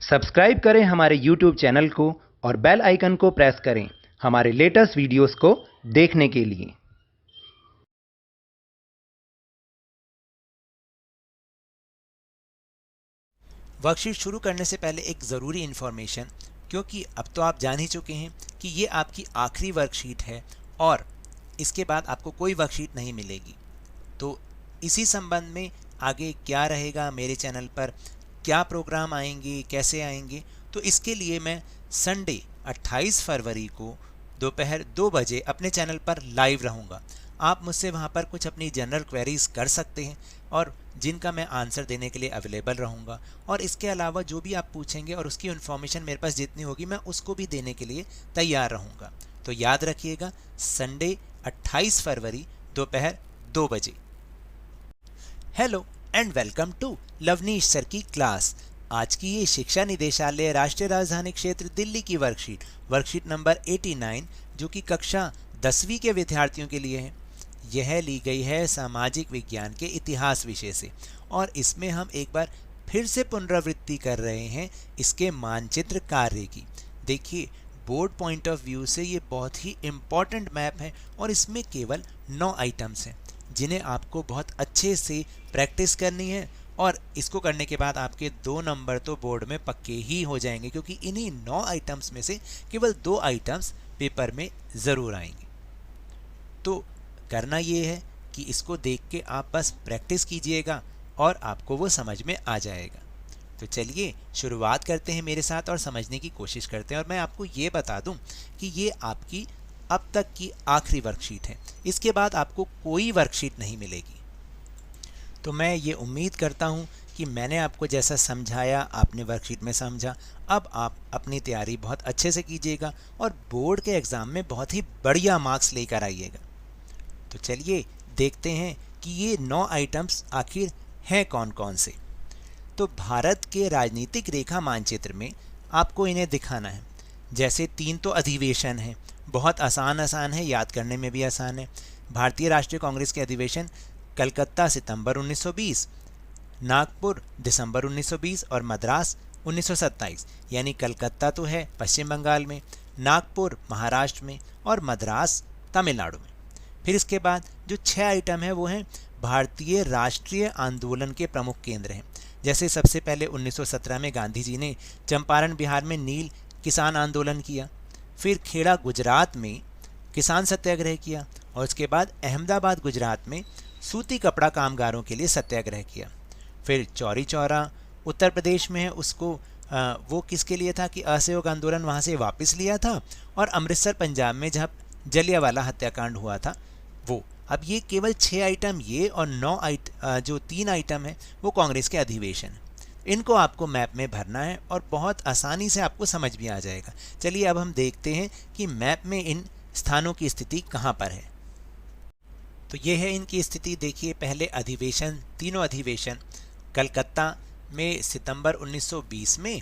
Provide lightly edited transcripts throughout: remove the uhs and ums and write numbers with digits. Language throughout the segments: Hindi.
सब्सक्राइब करें हमारे YouTube चैनल को और बेल आइकन को प्रेस करें हमारे लेटेस्ट वीडियोस को देखने के लिए। वर्कशीट शुरू करने से पहले एक ज़रूरी इन्फॉर्मेशन, क्योंकि अब तो आप जान ही चुके हैं कि ये आपकी आखिरी वर्कशीट है और इसके बाद आपको कोई वर्कशीट नहीं मिलेगी। तो इसी संबंध में आगे क्या रहेगा मेरे चैनल पर, क्या प्रोग्राम आएंगे, कैसे आएंगे, तो इसके लिए मैं संडे 28 फरवरी को दोपहर 2 बजे अपने चैनल पर लाइव रहूँगा। आप मुझसे वहाँ पर कुछ अपनी जनरल क्वेरीज कर सकते हैं और जिनका मैं आंसर देने के लिए अवेलेबल रहूँगा। और इसके अलावा जो भी आप पूछेंगे और उसकी इन्फॉर्मेशन मेरे पास जितनी होगी मैं उसको भी देने के लिए तैयार रहूँगा। तो याद रखिएगा, संडे 28 फरवरी दोपहर 2 बजे। Hello and welcome to Lavneesh sir की क्लास। आज की ये शिक्षा निदेशालय राष्ट्रीय राजधानी क्षेत्र दिल्ली की वर्कशीट नंबर 89, जो कि कक्षा 10वीं के विद्यार्थियों के लिए है। यह ली गई है सामाजिक विज्ञान के इतिहास विषय से और इसमें हम एक बार फिर से पुनरावृत्ति कर रहे हैं इसके मानचित्र कार्य की। देखिए, बोर्ड पॉइंट ऑफ व्यू से ये बहुत ही इम्पॉर्टेंट मैप है और इसमें केवल 9 आइटम्स हैं जिन्हें आपको बहुत अच्छे से प्रैक्टिस करनी है। और इसको करने के बाद आपके 2 नंबर तो बोर्ड में पक्के ही हो जाएंगे, क्योंकि इन्हीं 9 आइटम्स में से केवल 2 आइटम्स पेपर में ज़रूर आएंगे। तो करना ये है कि इसको देख के आप बस प्रैक्टिस कीजिएगा और आपको वो समझ में आ जाएगा। तो चलिए शुरुआत करते हैं मेरे साथ और समझने की कोशिश करते हैं। और मैं आपको ये बता दूं कि ये आपकी अब तक की आखिरी वर्कशीट है, इसके बाद आपको कोई वर्कशीट नहीं मिलेगी। तो मैं ये उम्मीद करता हूँ कि मैंने आपको जैसा समझाया आपने वर्कशीट में समझा। अब आप अपनी तैयारी बहुत अच्छे से कीजिएगा और बोर्ड के एग्ज़ाम में बहुत ही बढ़िया मार्क्स लेकर आइएगा। तो चलिए देखते हैं कि ये 9 आइटम्स आखिर हैं कौन कौन से। तो भारत के राजनीतिक रेखा मानचित्र में आपको इन्हें दिखाना है। जैसे 3 तो अधिवेशन हैं, बहुत आसान है, याद करने में भी आसान है। भारतीय राष्ट्रीय कांग्रेस के अधिवेशन कलकत्ता सितंबर 1920, नागपुर दिसंबर 1920 और मद्रास 1927। यानी कलकत्ता तो है पश्चिम बंगाल में, नागपुर महाराष्ट्र में और मद्रास तमिलनाडु में। फिर इसके बाद जो 6 आइटम है वो हैं भारतीय राष्ट्रीय आंदोलन के प्रमुख केंद्र हैं। जैसे सबसे पहले 1917 में गांधी जी ने चंपारण बिहार में नील किसान आंदोलन किया, फिर खेड़ा गुजरात में किसान सत्याग्रह किया और उसके बाद अहमदाबाद गुजरात में सूती कपड़ा कामगारों के लिए सत्याग्रह किया। फिर चौरी चौरा उत्तर प्रदेश में है, उसको वो किसके लिए था कि असहयोग आंदोलन वहाँ से वापस लिया था। और अमृतसर पंजाब में जब जलियांवाला हत्याकांड हुआ था वो। अब ये केवल 6 आइटम ये और 9 जो 3 आइटम है वो कांग्रेस के अधिवेशन। इनको आपको मैप में भरना है और बहुत आसानी से आपको समझ भी आ जाएगा। चलिए अब हम देखते हैं कि मैप में इन स्थानों की स्थिति कहाँ पर है। तो ये है इनकी स्थिति। देखिए, पहले अधिवेशन, तीनों अधिवेशन कलकत्ता में सितंबर 1920 में,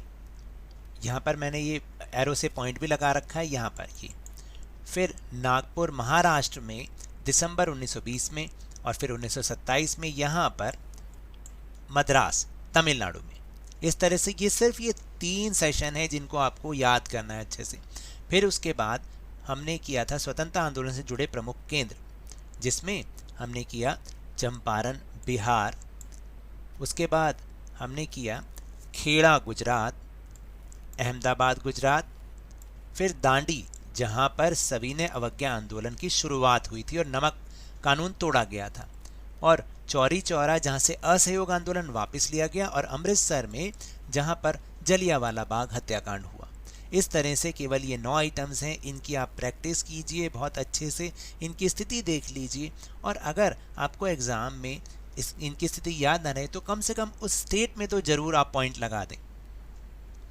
यहाँ पर मैंने ये एरो से पॉइंट भी लगा रखा है यहाँ पर ये। फिर नागपुर महाराष्ट्र में दिसंबर 1920 में और फिर 1927 में यहाँ पर मद्रास तमिलनाडु में। इस तरह से ये सिर्फ ये 3 सेशन है जिनको आपको याद करना है अच्छे से। फिर उसके बाद हमने किया था स्वतंत्रता आंदोलन से जुड़े प्रमुख केंद्र, जिसमें हमने किया चंपारण बिहार, उसके बाद हमने किया खेड़ा गुजरात, अहमदाबाद गुजरात, फिर दांडी जहां पर सविनय अवज्ञा आंदोलन की शुरुआत हुई थी और नमक कानून तोड़ा गया था, और चौरी चौरा जहां से असहयोग आंदोलन वापस लिया गया, और अमृतसर में जहां पर जलियांवाला बाग हत्याकांड हुआ। इस तरह से केवल ये 9 आइटम्स हैं, इनकी आप प्रैक्टिस कीजिए बहुत अच्छे से, इनकी स्थिति देख लीजिए। और अगर आपको एग्ज़ाम में इनकी स्थिति याद ना रहे तो कम से कम उस स्टेट में तो ज़रूर आप पॉइंट लगा दें।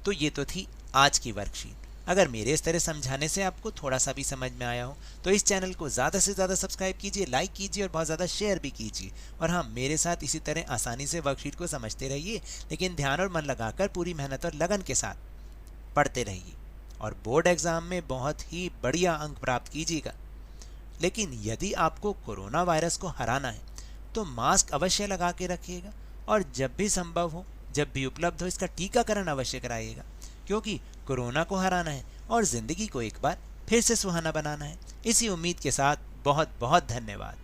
तो ये तो थी आज की वर्कशीट। अगर मेरे इस तरह समझाने से आपको थोड़ा सा भी समझ में आया हो तो इस चैनल को ज़्यादा से ज़्यादा सब्सक्राइब कीजिए, लाइक कीजिए और बहुत ज़्यादा शेयर भी कीजिए। और हाँ, मेरे साथ इसी तरह आसानी से वर्कशीट को समझते रहिए, लेकिन ध्यान और मन लगाकर पूरी मेहनत और लगन के साथ पढ़ते रहिए और बोर्ड एग्ज़ाम में बहुत ही बढ़िया अंक प्राप्त कीजिएगा। लेकिन यदि आपको कोरोना वायरस को हराना है तो मास्क अवश्य लगा के रखिएगा और जब भी संभव हो जब भी उपलब्ध हो इसका टीकाकरण अवश्य कराइएगा, क्योंकि कोरोना को हराना है और ज़िंदगी को एक बार फिर से सुहाना बनाना है। इसी उम्मीद के साथ बहुत बहुत धन्यवाद।